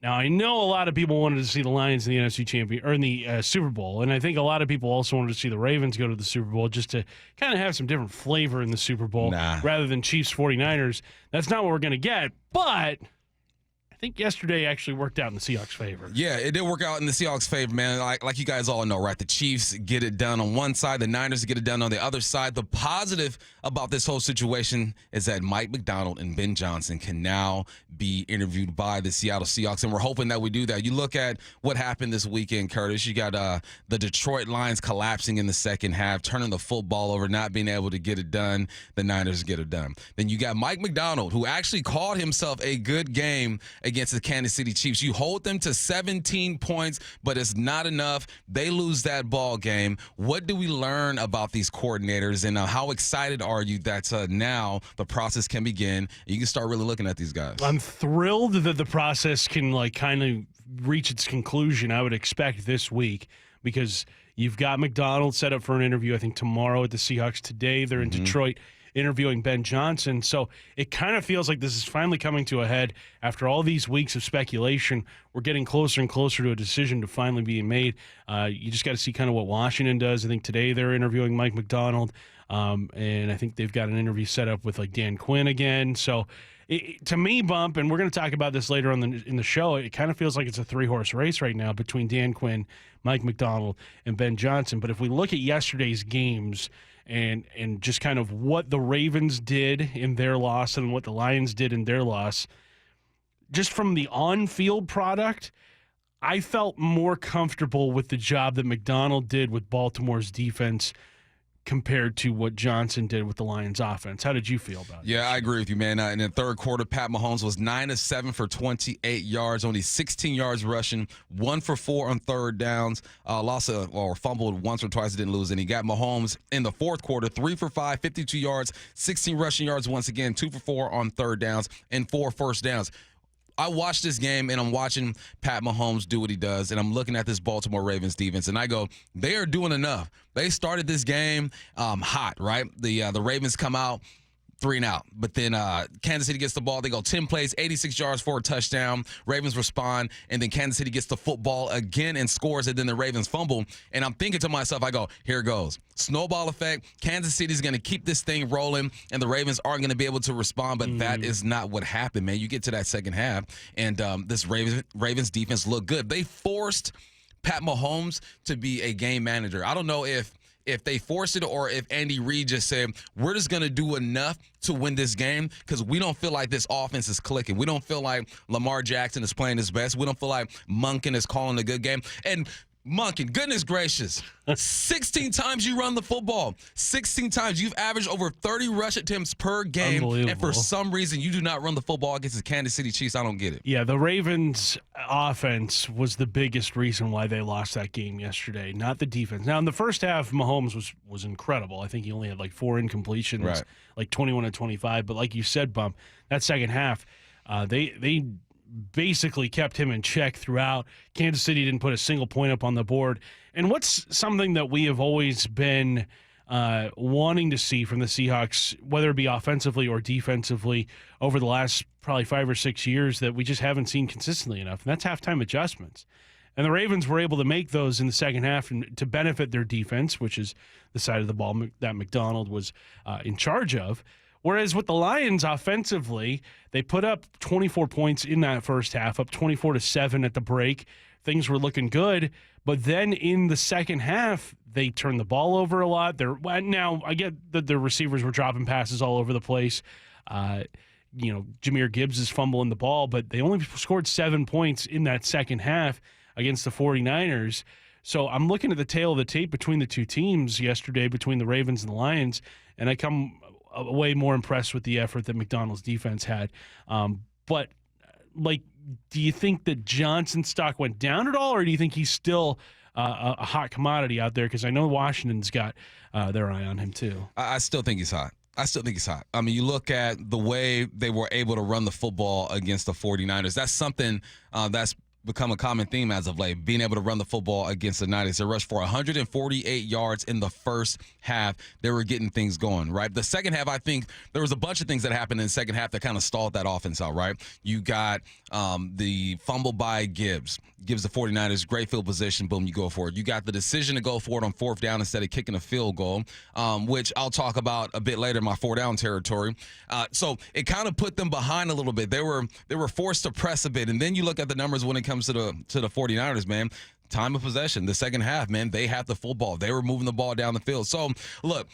Now, I know a lot of people wanted to see the Lions in the NFC champion or in the Super Bowl, and I think a lot of people also wanted to see the Ravens go to the Super Bowl just to kind of have some different flavor in the Super Bowl rather than Chiefs 49ers. That's not what we're going to get, but I think yesterday actually worked out in the Seahawks' favor. Yeah, it did work out in the Seahawks' favor, man. Like you guys all know, right? The Chiefs get it done on one side, the Niners get it done on the other side. The positive about this whole situation is that Mike McDonald and Ben Johnson can now be interviewed by the Seattle Seahawks, and we're hoping that we do that. You look at what happened this weekend, Curtis. You got the Detroit Lions collapsing in the second half, turning the football over, not being able to get it done. The Niners get it done. Then you got Mike McDonald, who actually called himself a good game against the Kansas City Chiefs. You hold them to 17 points, but it's not enough. They lose that ball game. What do we learn about these coordinators, and how excited are you that now the process can begin? You can start really looking at these guys. I'm thrilled that the process can kind of reach its conclusion. I would expect this week, because you've got McDonald set up for an interview, I think, tomorrow at the Seahawks. Today they're in Detroit interviewing Ben Johnson. So it kind of feels like this is finally coming to a head after all these weeks of speculation. We're getting closer and closer to a decision to finally being made. You just got to see kind of what Washington does. I think today they're interviewing Mike McDonald, and I think they've got an interview set up with Dan Quinn again. So to me, Bump, and we're going to talk about this later on in the show, it kind of feels like it's a three-horse race right now between Dan Quinn, Mike McDonald, and Ben Johnson. But if we look at yesterday's games and just kind of what the Ravens did in their loss and what the Lions did in their loss, just from the on-field product, I felt more comfortable with the job that McDonald did with Baltimore's defense compared to what Johnson did with the Lions offense. How did you feel about it? Yeah, I agree with you, man. In the third quarter, Pat Mahomes was 9 of 7 for 28 yards, only 16 yards rushing, 1 for 4 on third downs, fumbled once or twice, didn't lose any. Got Mahomes in the fourth quarter, 3 for 5, 52 yards, 16 rushing yards once again, 2 for 4 on third downs, and 4 first downs. I watched this game, and I'm watching Pat Mahomes do what he does, and I'm looking at this Baltimore Ravens defense, and I go, they are doing enough. They started this game hot, right? The Ravens come out 3-and-out, but then Kansas City gets the ball. They go 10 plays, 86 yards for a touchdown. Ravens respond, and then Kansas City gets the football again and scores, and then the Ravens fumble. And I'm thinking to myself, I go, here it goes. Snowball effect. Kansas City's going to keep this thing rolling, and the Ravens aren't going to be able to respond, but that is not what happened, man. You get to that second half, and this Ravens defense looked good. They forced Pat Mahomes to be a game manager. I don't know if they forced it or if Andy Reid just said, we're just going to do enough to win this game because we don't feel like this offense is clicking. We don't feel like Lamar Jackson is playing his best. We don't feel like Monken is calling a good game. And Monken, goodness gracious, 16 times you run the football. 16 times. You've averaged over 30 rush attempts per game. And for some reason, you do not run the football against the Kansas City Chiefs. I don't get it. Yeah, the Ravens' offense was the biggest reason why they lost that game yesterday, not the defense. Now, in the first half, Mahomes was incredible. I think he only had 4 incompletions, like 21 to 25. But like you said, Bump, that second half, they basically kept him in check throughout. Kansas City didn't put a single point up on the board. And what's something that we have always been wanting to see from the Seahawks, whether it be offensively or defensively, over the last probably 5 or 6 years that we just haven't seen consistently enough, and that's halftime adjustments. And the Ravens were able to make those in the second half to benefit their defense, which is the side of the ball that McDonald was in charge of. Whereas with the Lions offensively, they put up 24 points in that first half, up 24-7 at the break. Things were looking good. But then in the second half, they turned the ball over a lot. Now, I get that the receivers were dropping passes all over the place. Jahmyr Gibbs is fumbling the ball, but they only scored 7 points in that second half against the 49ers. So I'm looking at the tail of the tape between the two teams yesterday, between the Ravens and the Lions, and I come way more impressed with the effort that McDonald's defense had. But do you think that Johnson's stock went down at all, or do you think he's still a hot commodity out there? Because I know Washington's got their eye on him too. I still think he's hot. I mean, you look at the way they were able to run the football against the 49ers. That's something that's become a common theme as of late, being able to run the football against the 90s. They rushed for 148 yards in the first half. They were getting things going, right? The second half, I think there was a bunch of things that happened in the second half that kind of stalled that offense out, right? You got the fumble by Gibbs the 49ers great field position. Boom, you go for it. You got the decision to go for it on fourth down instead of kicking a field goal, which I'll talk about a bit later in my four down territory. So it kind of put them behind a little bit. They were forced to press a bit, and then you look at the numbers when it comes to the 49ers, man. Time of possession, the second half, man, they had the full ball. They were moving the ball down the field. So, look,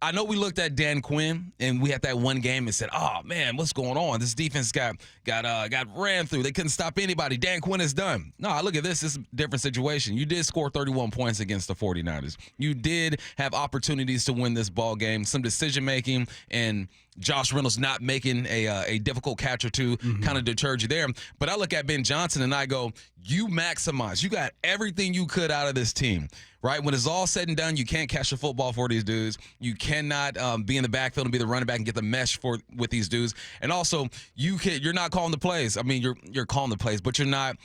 I know we looked at Dan Quinn and we had that one game and said, "Oh man, what's going on? This defense got ran through. They couldn't stop anybody. Dan Quinn is done." No, look at this. This is a different situation. You did score 31 points against the 49ers. You did have opportunities to win this ball game. Some decision making and Josh Reynolds not making a difficult catch or two kind of deterred you there. But I look at Ben Johnson and I go, you maximize. You got everything you could out of this team, right? When it's all said and done, you can't catch the football for these dudes. You cannot be in the backfield and be the running back and get the mesh with these dudes. And also, you're not calling the plays. I mean, you're calling the plays, but you're not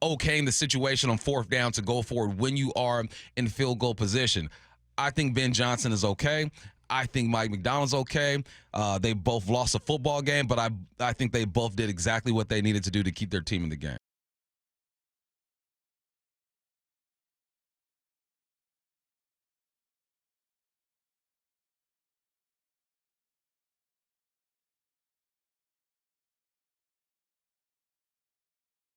okaying the situation on fourth down to go forward when you are in field goal position. I think Ben Johnson is okay. I think Mike McDonald's okay. They both lost a football game, but I think they both did exactly what they needed to do to keep their team in the game.